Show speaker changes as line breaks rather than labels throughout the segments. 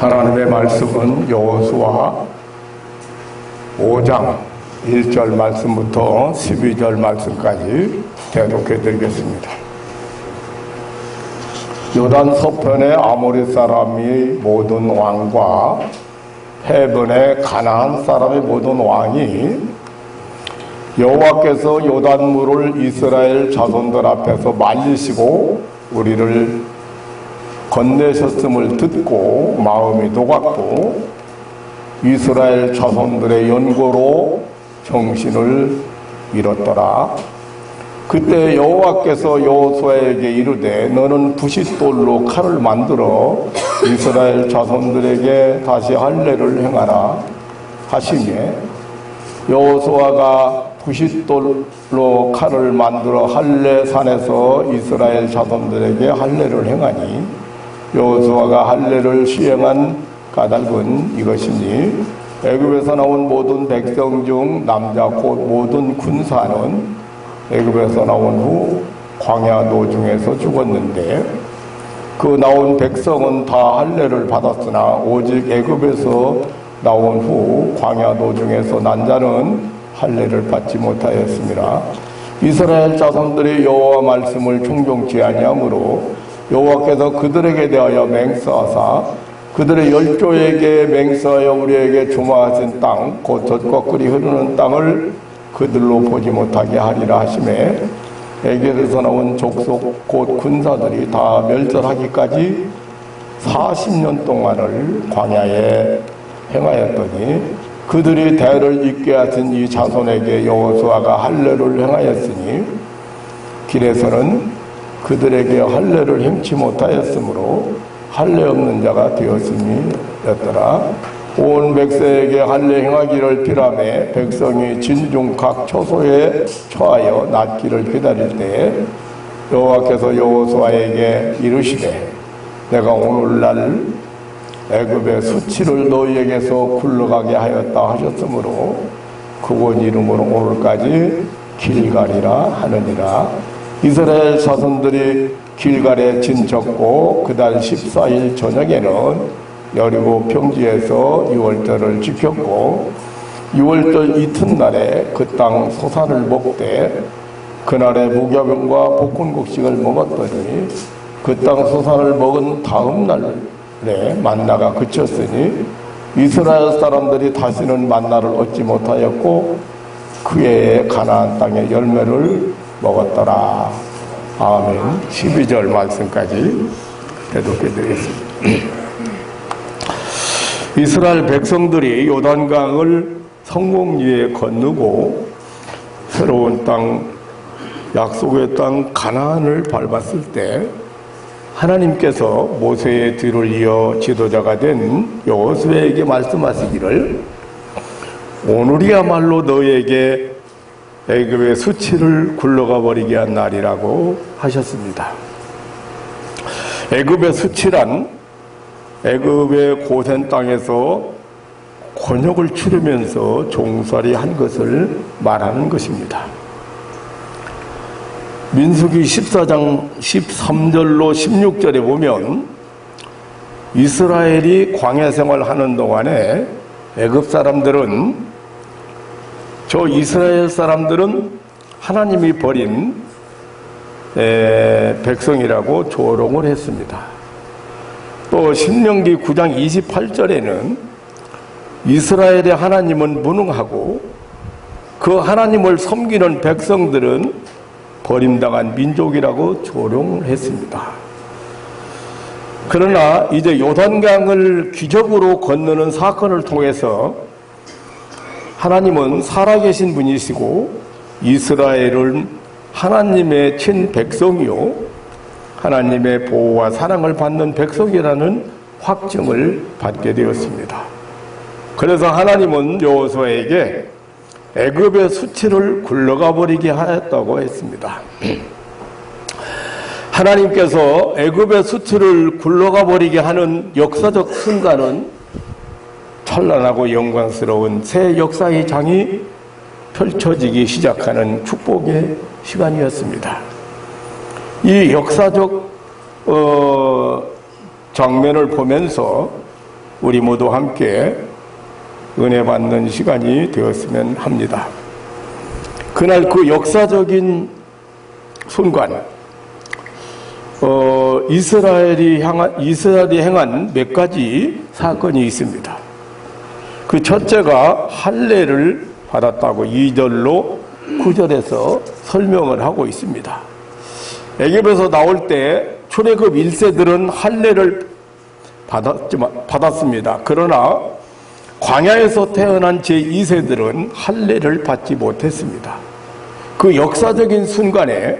하나님의 말씀은 여호수아 5장 1절 말씀부터 12절 말씀까지 대독해 드리겠습니다. 요단 서편의 아모리 사람의 모든 왕과 해변의 가나안 사람의 모든 왕이 여호와께서 요단물을 이스라엘 자손들 앞에서 말리시고 우리를 건네셨음을 듣고 마음이 녹았고 이스라엘 자손들의 연고로 정신을 잃었더라. 그때 여호와께서 여호수아에게 이르되 너는 부싯돌로 칼을 만들어 이스라엘 자손들에게 다시 할례를 행하라 하시매 여호수아가 부싯돌로 칼을 만들어 할례산에서 이스라엘 자손들에게 할례를 행하니 여호수아가 할례를 시행한 까닭은 이것이니 애굽에서 나온 모든 백성 중 남자 곧 모든 군사는 애굽에서 나온 후 광야 노중에서 죽었는데 그 나온 백성은 다 할례를 받았으나 오직 애굽에서 나온 후 광야 노중에서 난 자는 할례를 받지 못하였습니다. 이스라엘 자손들이 여호와 말씀을 충종치 아니하므로 여호와께서 그들에게 대하여 맹세하사 그들의 열조에게 맹세하여 우리에게 주마하신 땅 곧 젖과 꿀이 흐르는 땅을 그들로 보지 못하게 하리라 하시매 애굽에서 나온 족속 곧 군사들이 다 멸절하기까지 40년 동안을 광야에 행하였더니 그들이 대를 잇게 하신 이 자손에게 여호수아가 할례를 행하였으니 길에서는 그들에게 할례를 행치 못하였으므로 할례 없는 자가 되었음이었더라. 온 백성에게 할례 행하기를 비라매 백성이 진중 각 처소에 처하여 낫기를 기다릴 때에 여호와께서 여호수아에게 이르시되 내가 오늘날 애굽의 수치를 너희에게서 굴러가게 하였다 하셨으므로 그곳 이름으로 오늘까지 길갈이라 하느니라. 이스라엘 자손들이 길갈에 진쳤고 그달 14일 저녁에는 여리고 평지에서 유월절을 지켰고 유월절 이튿날에 그 땅 소산을 먹되 그날에 무교병과 볶음국식을 먹었더니 그 땅 소산을 먹은 다음 날에 만나가 그쳤으니 이스라엘 사람들이 다시는 만나를 얻지 못하였고 그의 가나안 땅의 열매를 먹었더라. 아멘. 12절 말씀까지 대독해 드리겠습니다. 이스라엘 백성들이 요단강을 성공 위에 건너고 새로운 땅, 약속의 땅 가나안을 밟았을 때 하나님께서 모세의 뒤를 이어 지도자가 된 여호수아에게 말씀하시기를 오늘이야말로 너에게 애굽의 수치를 굴러가 버리게 한 날이라고 하셨습니다. 애굽의 수치란 애굽의 고센 땅에서 곤욕을 치르면서 종살이 한 것을 말하는 것입니다. 민수기 14장 13절로 16절에 보면 이스라엘이 광야 생활하는 동안에 애굽 사람들은 저 이스라엘 사람들은 하나님이 버린 백성이라고 조롱을 했습니다. 또 신명기 9장 28절에는 이스라엘의 하나님은 무능하고 그 하나님을 섬기는 백성들은 버림당한 민족이라고 조롱을 했습니다. 그러나 이제 요단강을 기적으로 건너는 사건을 통해서 하나님은 살아계신 분이시고 이스라엘은 하나님의 친백성이요 하나님의 보호와 사랑을 받는 백성이라는 확증을 받게 되었습니다. 그래서 하나님은 여호수아에게 애굽의 수치를 굴러가 버리게 하였다고 했습니다. 하나님께서 애굽의 수치를 굴러가 버리게 하는 역사적 순간은 찬란하고 영광스러운 새 역사의 장이 펼쳐지기 시작하는 축복의 시간이었습니다. 이 역사적 장면을 보면서 우리 모두 함께 은혜 받는 시간이 되었으면 합니다. 그날 그 역사적인 순간, 이스라엘이 행한 몇 가지 사건이 있습니다. 그 첫째가 할례를 받았다고 2절로 9절에서 설명을 하고 있습니다. 애굽에서 나올 때 출애굽 1세들은 할례를 받았습니다. 그러나 광야에서 태어난 제2세들은 할례를 받지 못했습니다. 그 역사적인 순간에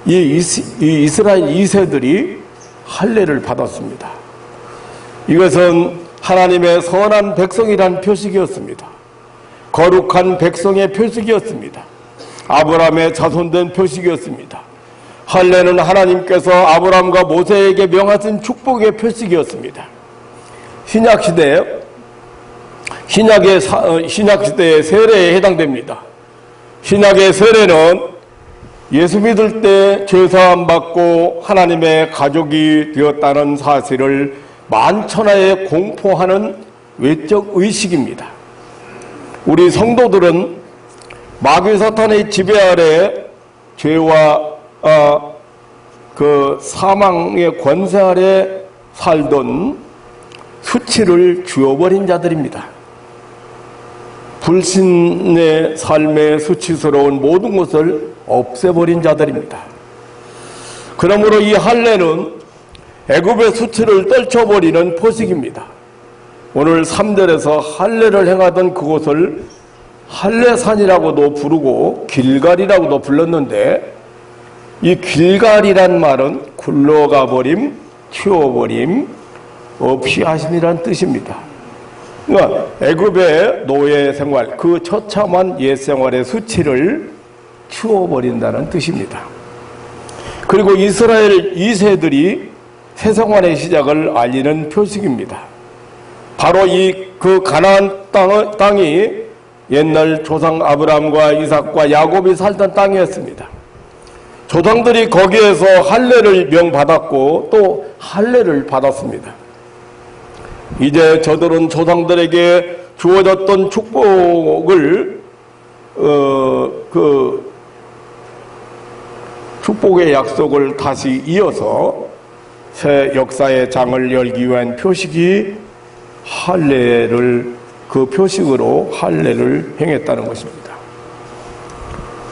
이 이스라엘 2세들이 할례를 받았습니다. 이것은 하나님의 선한 백성이란 표식이었습니다. 거룩한 백성의 표식이었습니다. 아브라함의 자손된 표식이었습니다. 할례는 하나님께서 아브라함과 모세에게 명하신 축복의 표식이었습니다. 신약시대의 세례에 해당됩니다. 신약의 세례는 예수 믿을 때 죄사함 받고 하나님의 가족이 되었다는 사실을 만천하에 공포하는 외적 의식입니다. 우리 성도들은 마귀 사탄의 지배 아래 죄와 그 사망의 권세 아래 살던 수치를 주워버린 자들입니다. 불신의 삶의 수치스러운 모든 것을 없애버린 자들입니다. 그러므로 이 할례는 애굽의 수치를 떨쳐버리는 포식입니다. 오늘 3절에서 할례를 행하던 그곳을 할례산이라고도 부르고 길갈이라고도 불렀는데, 이 길갈이란 말은 굴러가 버림, 치워버림, 없이 하심이란 뜻입니다. 그러니까 애굽의 노예 생활, 그 처참한 옛 생활의 수치를 치워버린다는 뜻입니다. 그리고 이스라엘 2세들이 새 생활의 시작을 알리는 표식입니다. 바로 그 가나안 땅이 옛날 조상 아브라함과 이삭과 야곱이 살던 땅이었습니다. 조상들이 거기에서 할례를 명받았고 또 할례를 받았습니다. 이제 저들은 조상들에게 주어졌던 축복을 그 축복의 약속을 다시 이어서 새 역사의 장을 열기 위한 표식이 할례를, 그 표식으로 할례를 행했다는 것입니다.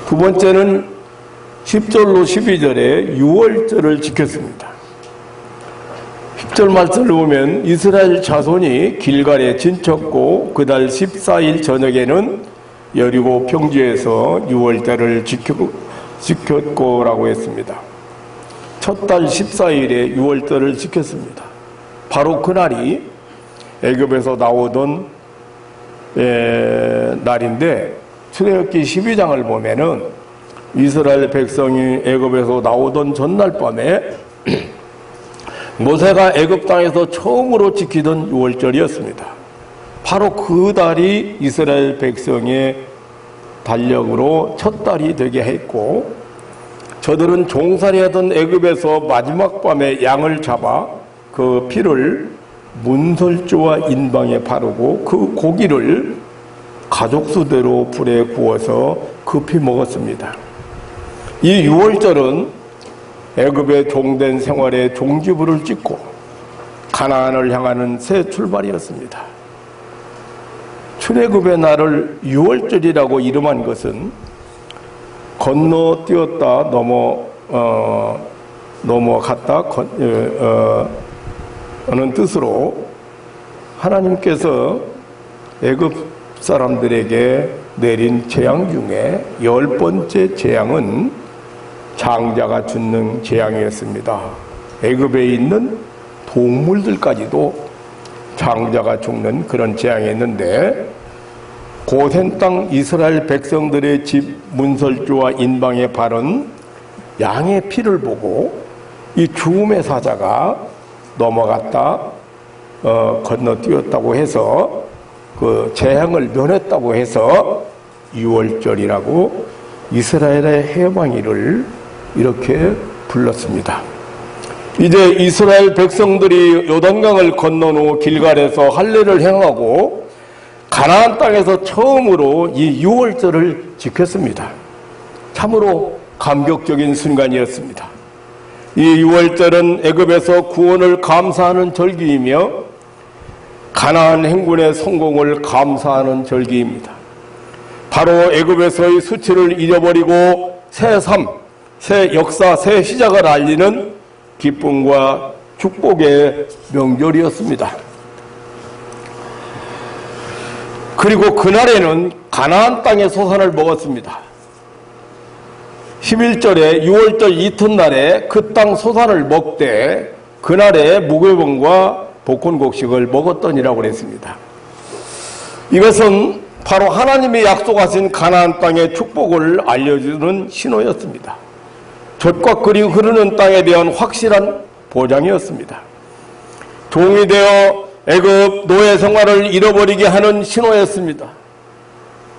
두 번째는 10절로 12절에 유월절을 지켰습니다. 10절 말씀을 보면 이스라엘 자손이 길갈에 진쳤고 그달 14일 저녁에는 여리고 평지에서 유월절을 지켰고라고 했습니다. 첫 달 14일에 유월절을 지켰습니다. 바로 그날이 애굽에서 나오던 날인데, 출애굽기 12장을 보면은 이스라엘 백성이 애굽에서 나오던 전날 밤에 모세가 애굽 땅에서 처음으로 지키던 유월절이었습니다. 바로 그 달이 이스라엘 백성의 달력으로 첫 달이 되게 했고, 저들은 종살이하던 애굽에서 마지막 밤에 양을 잡아 그 피를 문설주와 인방에 바르고 그 고기를 가족 수대로 불에 구워서 급히 먹었습니다. 이 유월절은 애굽의 종된 생활의 종지부를 찍고 가나안을 향하는 새 출발이었습니다. 출애굽의 날을 유월절이라고 이름한 것은 건너뛰었다, 넘어갔다 는 뜻으로 하나님께서 애굽 사람들에게 내린 재앙 중에 10번째 재앙은 장자가 죽는 재앙이었습니다. 애굽에 있는 동물들까지도 장자가 죽는 그런 재앙이었는데, 고센 땅 이스라엘 백성들의 집 문설주와 인방에 바른 양의 피를 보고 이 죽음의 사자가 넘어갔다, 건너뛰었다고 해서 그 재앙을 면했다고 해서 유월절이라고 이스라엘의 해방일을 이렇게 불렀습니다. 이제 이스라엘 백성들이 요단강을 건넌 후 길갈에서 할례를 행하고 가나안 땅에서 처음으로 이 유월절을 지켰습니다. 참으로 감격적인 순간이었습니다. 이 유월절은 애굽에서 구원을 감사하는 절기이며 가나안 행군의 성공을 감사하는 절기입니다. 바로 애굽에서의 수치를 잊어버리고 새 삶, 새 역사, 새 시작을 알리는 기쁨과 축복의 명절이었습니다. 그리고 그날에는 가나안 땅의 소산을 먹었습니다. 11절에 6월절 이튿날에 그 땅 소산을 먹되 그날에 무교병과 복훈곡식을 먹었더니라고 그랬습니다. 이것은 바로 하나님이 약속하신 가나안 땅의 축복을 알려주는 신호였습니다. 젖과 꿀이 흐르는 땅에 대한 확실한 보장이었습니다. 종이 되어 애굽 노예 생활을 잃어버리게 하는 신호였습니다.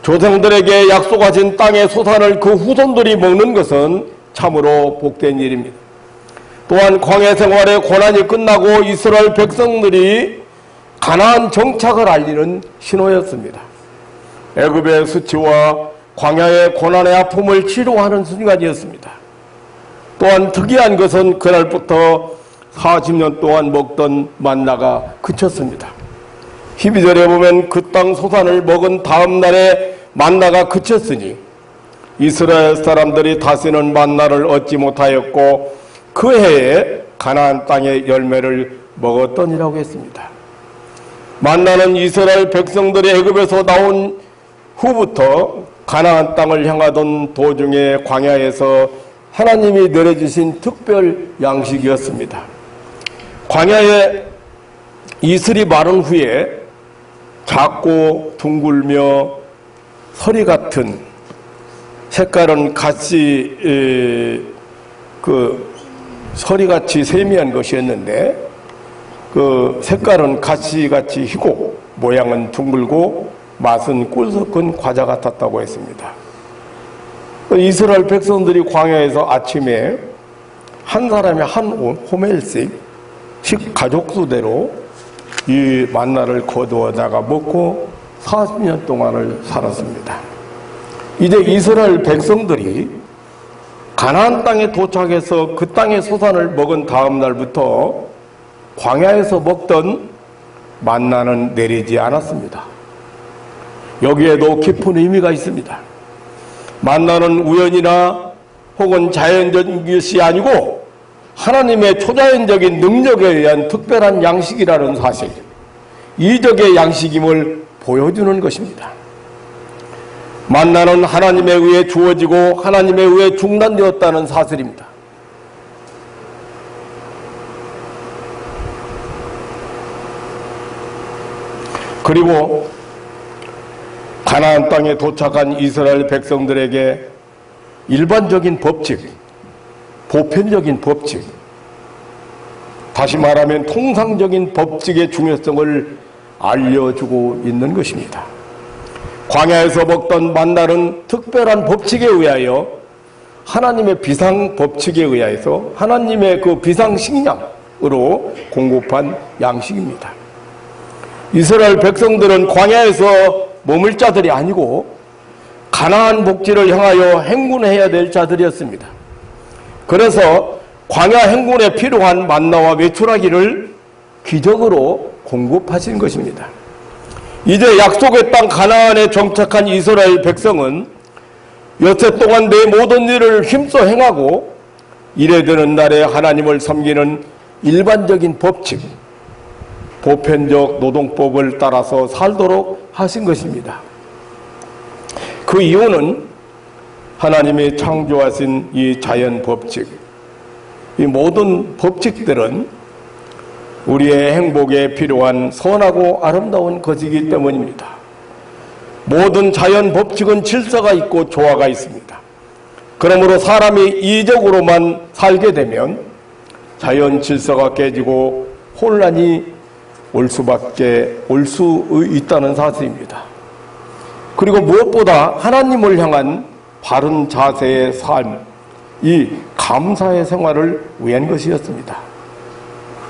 조상들에게 약속하신 땅의 소산을 그 후손들이 먹는 것은 참으로 복된 일입니다. 또한 광야 생활의 고난이 끝나고 이스라엘 백성들이 가나안 정착을 알리는 신호였습니다. 애굽의 수치와 광야의 고난의 아픔을 치료하는 순간이었습니다. 또한 특이한 것은 그날부터 40년 동안 먹던 만나가 그쳤습니다. 12절에 보면 그 땅 소산을 먹은 다음 날에 만나가 그쳤으니 이스라엘 사람들이 다시는 만나를 얻지 못하였고 그 해에 가나안 땅의 열매를 먹었더니라고 했습니다. 만나는 이스라엘 백성들이 애굽에서 나온 후부터 가나안 땅을 향하던 도중에 광야에서 하나님이 내려주신 특별 양식이었습니다. 광야에 이슬이 마른 후에 작고 둥글며 서리 같은 색깔은 같이 서리같이 세미한 것이었는데 그 색깔은 가시같이 희고 모양은 둥글고 맛은 꿀 섞은 과자 같았다고 했습니다. 이스라엘 백성들이 광야에서 아침에 한 사람이 한 호멜씩 가족 수대로 이 만나를 거두어다가 먹고 40년 동안을 살았습니다. 이제 이스라엘 백성들이 가나안 땅에 도착해서 그 땅의 소산을 먹은 다음 날부터 광야에서 먹던 만나는 내리지 않았습니다. 여기에도 깊은 의미가 있습니다. 만나는 우연이나 혹은 자연적인 것이 아니고 하나님의 초자연적인 능력에 의한 특별한 양식이라는 사실, 이적의 양식임을 보여주는 것입니다. 만나는 하나님에 의해 주어지고 하나님에 의해 중단되었다는 사실입니다. 그리고 가나안 땅에 도착한 이스라엘 백성들에게 일반적인 법칙, 보편적인 법칙, 다시 말하면 통상적인 법칙의 중요성을 알려주고 있는 것입니다. 광야에서 먹던 만나는 특별한 법칙에 의하여 하나님의 비상 법칙에 의해서 하나님의 그 비상 식량으로 공급한 양식입니다. 이스라엘 백성들은 광야에서 머물 자들이 아니고 가나안 복지를 향하여 행군해야 될 자들이었습니다. 그래서 광야 행군에 필요한 만나와 메추라기를 기적으로 공급하신 것입니다. 이제 약속의 땅 가나안에 정착한 이스라엘 백성은 여태 동안 내 모든 일을 힘써 행하고 일에 드는 날에 하나님을 섬기는 일반적인 법칙, 보편적 노동법을 따라서 살도록 하신 것입니다. 그 이유는 하나님이 창조하신 이 자연 법칙, 이 모든 법칙들은 우리의 행복에 필요한 선하고 아름다운 것이기 때문입니다. 모든 자연 법칙은 질서가 있고 조화가 있습니다. 그러므로 사람이 이적으로만 살게 되면 자연 질서가 깨지고 혼란이 올 수 있다는 사실입니다. 그리고 무엇보다 하나님을 향한 바른 자세의 삶, 이 감사의 생활을 위한 것이었습니다.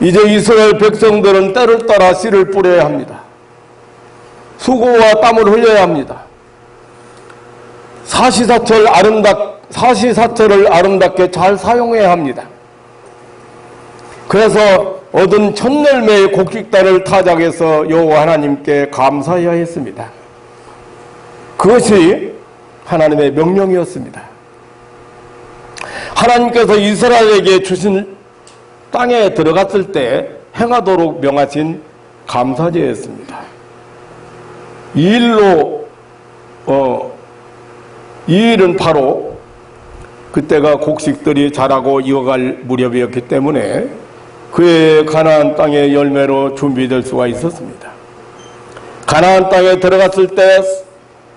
이제 이스라엘 백성들은 때를 따라 씨를 뿌려야 합니다. 수고와 땀을 흘려야 합니다. 사시사철을 아름답게 잘 사용해야 합니다. 그래서 얻은 첫 열매의 곡식단을 타작해서 여호와 하나님께 감사해야 했습니다. 그것이 하나님의 명령이었습니다. 하나님께서 이스라엘에게 주신 땅에 들어갔을 때 행하도록 명하신 감사제였습니다. 이 일은 바로 그때가 곡식들이 자라고 익어갈 무렵이었기 때문에 그의 가나안 땅의 열매로 준비될 수가 있었습니다. 가나안 땅에 들어갔을 때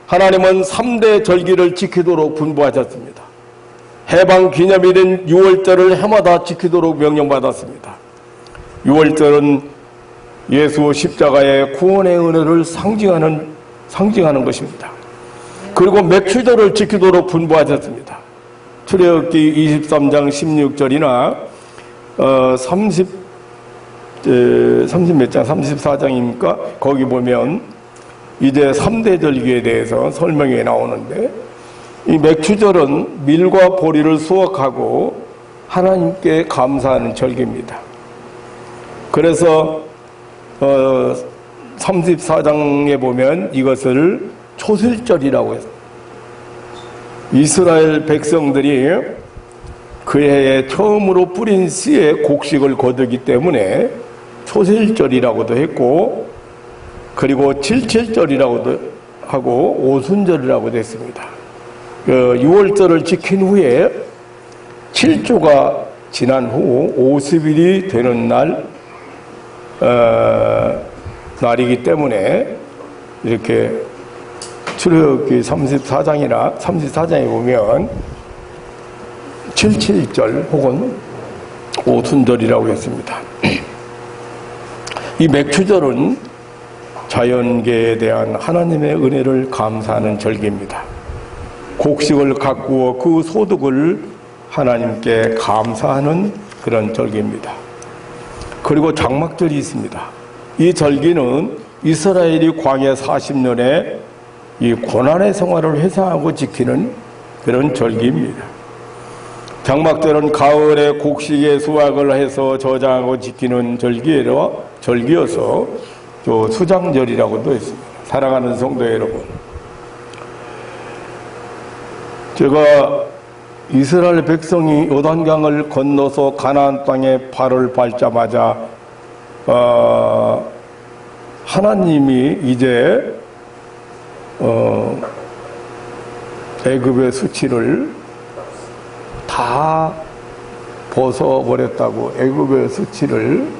하나님은 3대 절기를 지키도록 분부하셨습니다. 해방 기념일인 6월절을 해마다 지키도록 명령받았습니다. 6월절은 예수 십자가의 구원의 은혜를 상징하는 것입니다. 그리고 맥추절을 지키도록 분부하셨습니다. 출애굽기 23장 16절이나 34장입니까? 거기 보면 이제 3대 절기에 대해서 설명이 나오는데, 이 맥추절은 밀과 보리를 수확하고 하나님께 감사하는 절기입니다. 그래서 34장에 보면 이것을 초실절이라고 했습니다. 이스라엘 백성들이 그 해에 처음으로 뿌린 씨의 곡식을 거두기 때문에 초실절이라고도 했고, 그리고 칠칠절이라고도 하고 오순절이라고도 했습니다. 6월절을 지킨 후에 7조가 지난 후 50일이 되는 날이기 때문에 이렇게 출애굽기 34장에 보면 77절 혹은 오순절이라고 했습니다. 이 맥추절은 자연계에 대한 하나님의 은혜를 감사하는 절기입니다. 곡식을 가꾸어 그 소득을 하나님께 감사하는 그런 절기입니다. 그리고 장막절이 있습니다. 이 절기는 이스라엘이 광야 40년에 이 고난의 생활을 회상하고 지키는 그런 절기입니다. 장막절은 가을에 곡식의 수확을 해서 저장하고 지키는 절기여서 또 수장절이라고도 했습니다. 사랑하는 성도 여러분, 제가 이스라엘 백성이 요단강을 건너서 가나안 땅에 발을 밟자마자 하나님이 이제 애굽의 수치를 다 벗어버렸다고, 애굽의 수치를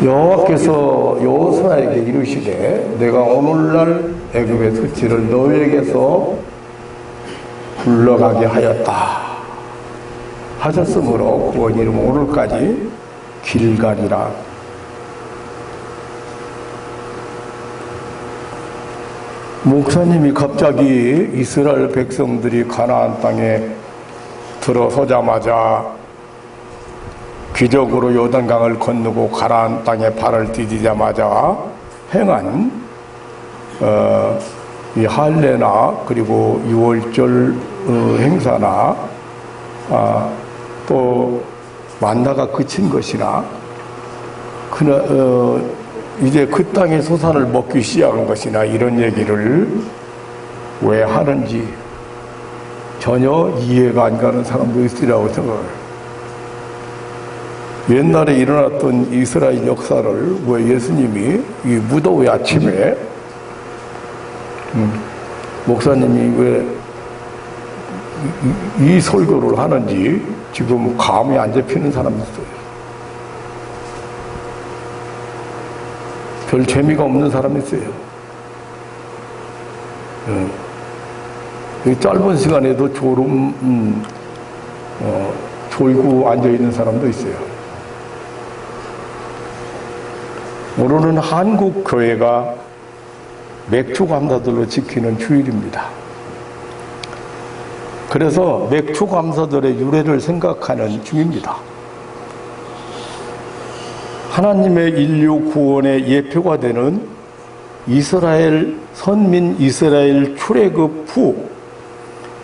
여호와께서 여호수아에게 이르시되 내가 오늘날 애굽의 수치를 너희에게서 굴러가게 하였다 하셨으므로 그 이름 오늘까지 길갈이라. 목사님이 갑자기 이스라엘 백성들이 가나안 땅에 들어서자마자 기적으로 요단강을 건너고 가나안 땅에 발을 디디자마자 행한 이 할례나 그리고 6월절 행사나 또 만나가 그친 것이나 이제 그 땅의 소산을 먹기 시작한 것이나 이런 얘기를 왜 하는지 전혀 이해가 안 가는 사람도 있으리라고 생각해요. 옛날에 일어났던 이스라엘 역사를 왜 예수님이 이 무더위 아침에 목사님이 왜 이 설교를 하는지 지금 감이 안 잡히는 사람이 있어요. 별 재미가 없는 사람이 있어요. 이 짧은 시간에도 졸고 앉아있는 사람도 있어요. 오늘은 한국 교회가 맥주 감사절로 지키는 휴일입니다. 그래서 맥주 감사절의 유래를 생각하는 중입니다. 하나님의 인류 구원의 예표가 되는 선민 이스라엘 출애굽 후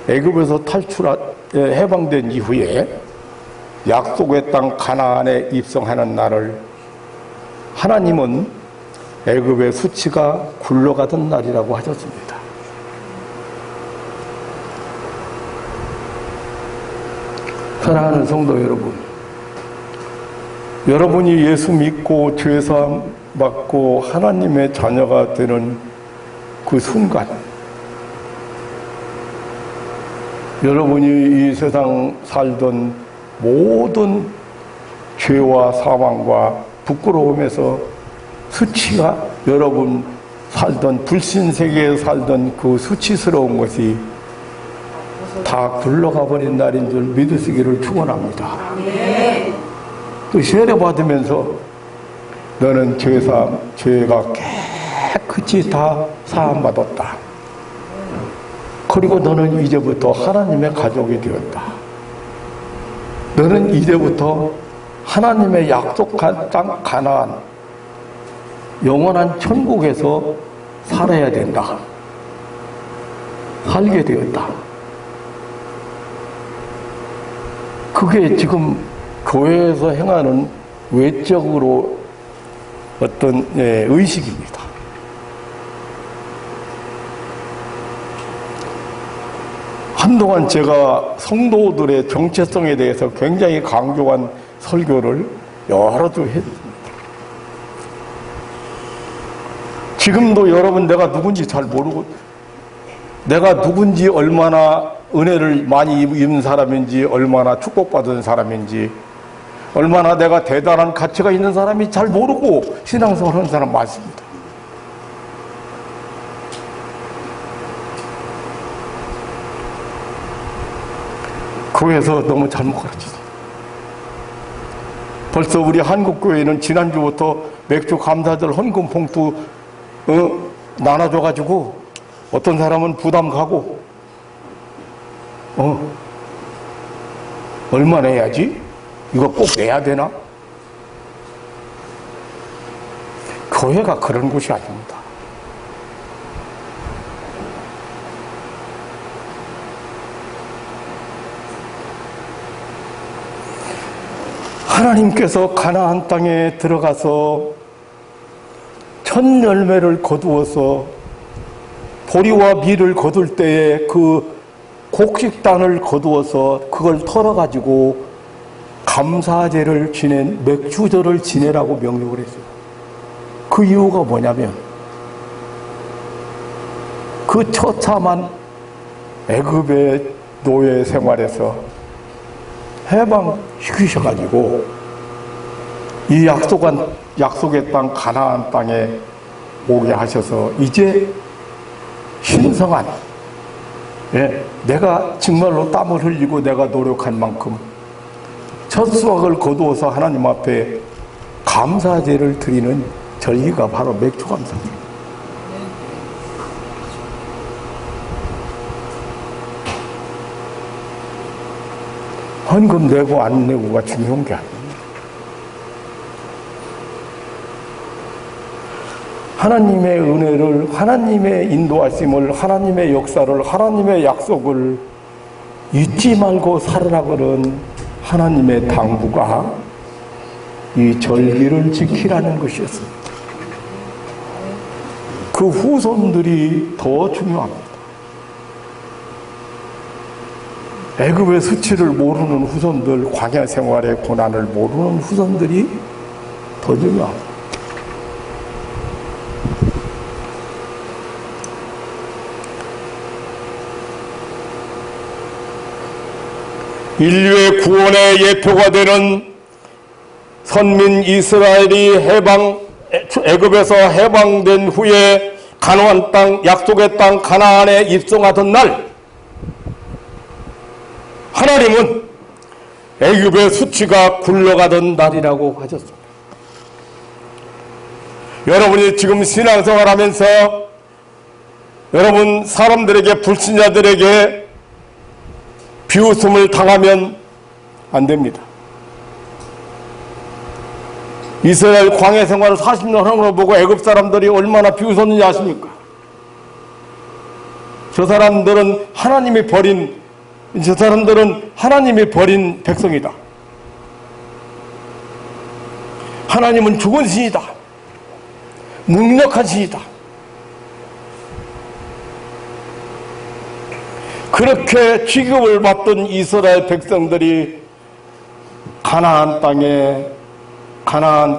애굽에서 해방된 이후에 약속의 땅 가나안에 입성하는 날을 하나님은 애굽의 수치가 굴러가던 날이라고 하셨습니다. 사랑하는 성도 여러분, 여러분이 예수 믿고 죄사함 받고 하나님의 자녀가 되는 그 순간, 여러분이 이 세상 살던 모든 죄와 사망과 부끄러움에서 수치가 여러분 살던 불신 세계에 살던 그 수치스러운 것이 다 굴러가 버린 날인 줄 믿으시기를 축원합니다. 또 세례 받으면서 너는 죄가 깨끗이 다 사함 받았다. 그리고 너는 이제부터 하나님의 가족이 되었다. 너는 이제부터 하나님의 약속한 땅 가나안, 영원한 천국에서 살아야 된다. 살게 되었다. 그게 지금 교회에서 행하는 외적으로 어떤 의식입니다. 한동안 제가 성도들의 정체성에 대해서 굉장히 강조한 설교를 여러 주 했습니다. 지금도 여러분 내가 누군지 잘 모르고, 내가 누군지, 얼마나 은혜를 많이 입은 사람인지, 얼마나 축복받은 사람인지, 얼마나 내가 대단한 가치가 있는 사람이 잘 모르고 신앙생활 하는 사람 많습니다. 교회에서 너무 잘못 가르쳤어요. 벌써 우리 한국교회는 지난주부터 맥주 감사절 헌금 봉투 나눠줘가지고 어떤 사람은 부담 가고 얼마 내야지? 이거 꼭 내야 되나? 교회가 그런 곳이 아닙니다. 하나님께서 가나안 땅에 들어가서 첫 열매를 거두어서 보리와 밀을 거둘 때에 그 곡식단을 거두어서 그걸 털어가지고 감사제를 맥주절을 지내라고 명령을 했어요. 그 이유가 뭐냐면 그 처참한 애굽의 노예 생활에서 해방시키셔가지고 이 약속의 땅 가나안 땅에 오게 하셔서 이제 신성한, 내가 정말로 땀을 흘리고 내가 노력한 만큼 첫 수확을 거두어서 하나님 앞에 감사제를 드리는 절기가 바로 맥주 감사제입니다. 헌금 내고 안 내고가 중요한 게 아닙니다. 하나님의 은혜를, 하나님의 인도하심을, 하나님의 역사를, 하나님의 약속을 잊지 말고 살아가는 하나님의 당부가 이 절기를 지키라는 것이었습니다. 그 후손들이 더 중요합니다. 애굽의 수치를 모르는 후손들, 광야 생활의 고난을 모르는 후손들이 더 중요합니다. 인류의 구원의 예표가 되는 선민 이스라엘이 애굽에서 해방된 후에 가나안 땅, 약속의 땅 가나안에 입성하던 날 하나님은 애굽의 수치가 굴러가던 날이라고 하셨습니다. 여러분이 지금 신앙생활하면서 여러분 사람들에게, 불신자들에게 비웃음을 당하면 안 됩니다. 이스라엘 광야 생활을 40년 하는 걸 보고 애굽 사람들이 얼마나 비웃었는지 아십니까? 저 사람들은 하나님이 버린 백성이다. 하나님은 죽은 신이다. 무능력한 신이다. 그렇게 취급을 받던 이스라엘 백성들이 가나안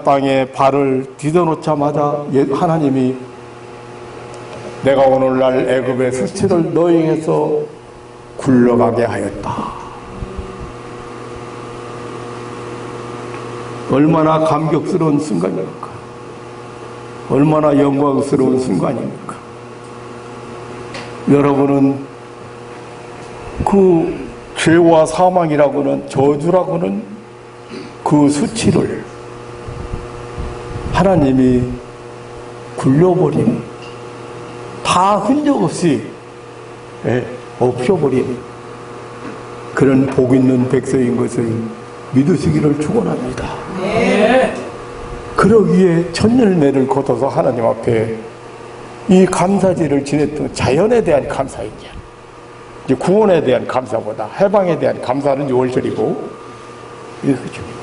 땅에 발을 디뎌놓자마자 하나님이 내가 오늘날 애굽의 수치를 너희에게서 굴러가게 하였다. 얼마나 감격스러운 순간입니까? 얼마나 영광스러운 순간입니까? 여러분은 그 죄와 사망이라고는, 저주라고는 그 수치를 하나님이 굴려버린, 다 흔적 없이 없혀버린 그런 복 있는 백성인 것을 믿으시기를 축원합니다. 네. 그러기에 천열매를 거둬서 하나님 앞에 이 감사제를 지냈던 자연에 대한 감사이냐, 이제 구원에 대한 감사보다 해방에 대한 감사는 6월절이고 이거죠.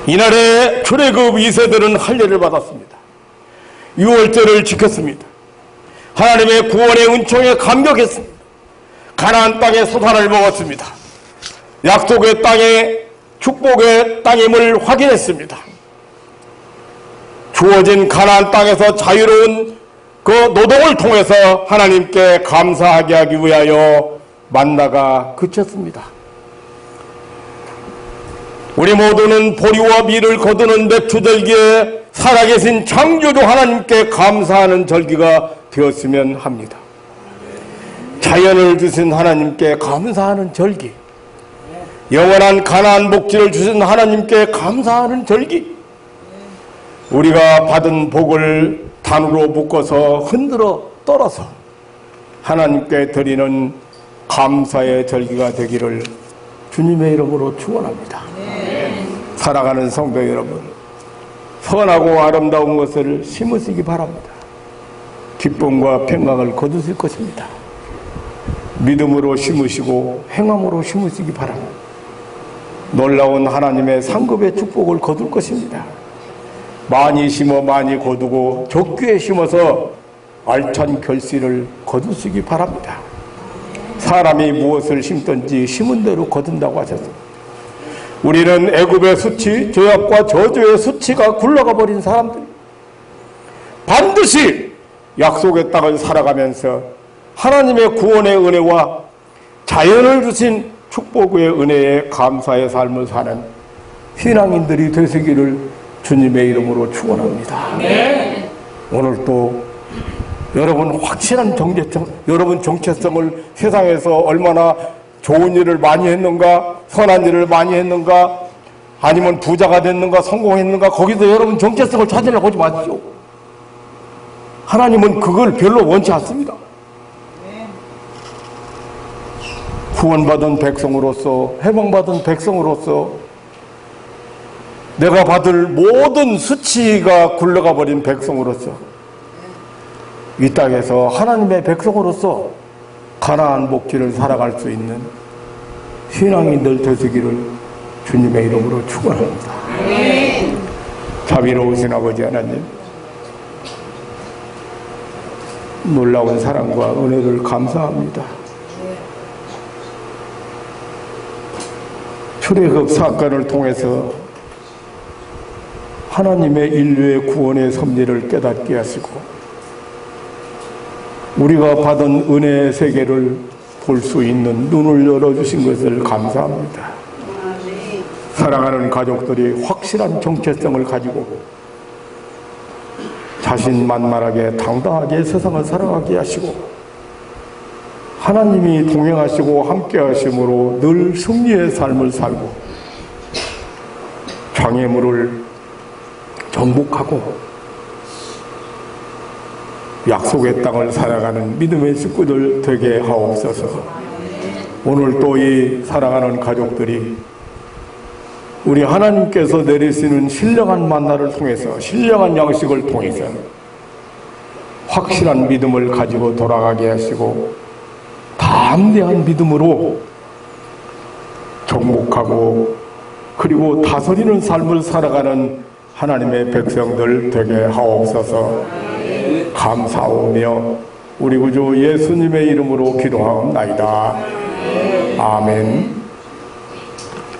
이날에 출애굽 2세들은 할례를 받았습니다. 6월절을 지켰습니다. 하나님의 구원의 은총에 감격했습니다. 가나안 땅의 소산을 먹었습니다. 약속의 땅에 축복의 땅임을 확인했습니다. 주어진 가나안 땅에서 자유로운 그 노동을 통해서 하나님께 감사하게 하기 위하여 만나가 그쳤습니다. 우리 모두는 보리와 밀을 거두는 맥주절기에 살아계신 창조주 하나님께 감사하는 절기가 되었으면 합니다. 자연을 주신 하나님께 감사하는 절기, 영원한 가나안 복지를 주신 하나님께 감사하는 절기, 우리가 받은 복을 단으로 묶어서 흔들어 떨어서 하나님께 드리는 감사의 절기가 되기를 주님의 이름으로 축원합니다. 살아가는 성도 여러분, 선하고 아름다운 것을 심으시기 바랍니다. 기쁨과 평강을 거두실 것입니다. 믿음으로 심으시고 행함으로 심으시기 바랍니다. 놀라운 하나님의 상급의 축복을 거둘 것입니다. 많이 심어 많이 거두고 적게 심어서 알찬 결실을 거두시기 바랍니다. 사람이 무엇을 심든지 심은 대로 거둔다고 하셨습니다. 우리는 애굽의 수치, 죄악과 저주의 수치가 굴러가 버린 사람들, 반드시 약속의 땅을 살아가면서 하나님의 구원의 은혜와 자연을 주신 축복의 은혜에 감사의 삶을 사는 신앙인들이 되시기를 주님의 이름으로 축원합니다. 네. 오늘 또 여러분 확실한 여러분 정체성을, 세상에서 얼마나 좋은 일을 많이 했는가, 선한 일을 많이 했는가, 아니면 부자가 됐는가, 성공했는가, 거기서 여러분 정체성을 찾으려고 하지 마십시오. 하나님은 그걸 별로 원치 않습니다. 구원받은 백성으로서, 해방받은 백성으로서 내가 받을 모든 수치가 굴러가 버린 백성으로서 이 땅에서 하나님의 백성으로서 가나안 복지를 살아갈 수 있는 신앙인들 되시기를 주님의 이름으로 축원합니다. 자비로우신 아버지 하나님, 놀라운 사랑과 은혜를 감사합니다. 출애굽 사건을 통해서 하나님의 인류의 구원의 섭리를 깨닫게 하시고 우리가 받은 은혜의 세계를 볼 수 있는 눈을 열어주신 것을 감사합니다. 사랑하는 가족들이 확실한 정체성을 가지고 자신만만하게 당당하게 세상을 살아가게 하시고 하나님이 동행하시고 함께 하심으로 늘 승리의 삶을 살고 장애물을 정복하고 약속의 땅을 살아가는 믿음의 식구들 되게 하옵소서. 오늘 또 이 사랑하는 가족들이 우리 하나님께서 내리시는 신령한 만나를 통해서 신령한 양식을 통해서 확실한 믿음을 가지고 돌아가게 하시고 담대한 믿음으로 정복하고 그리고 다스리는 삶을 살아가는 하나님의 백성들 되게 하옵소서. 감사하며 우리 구주 예수님의 이름으로 기도하옵나이다. 아멘.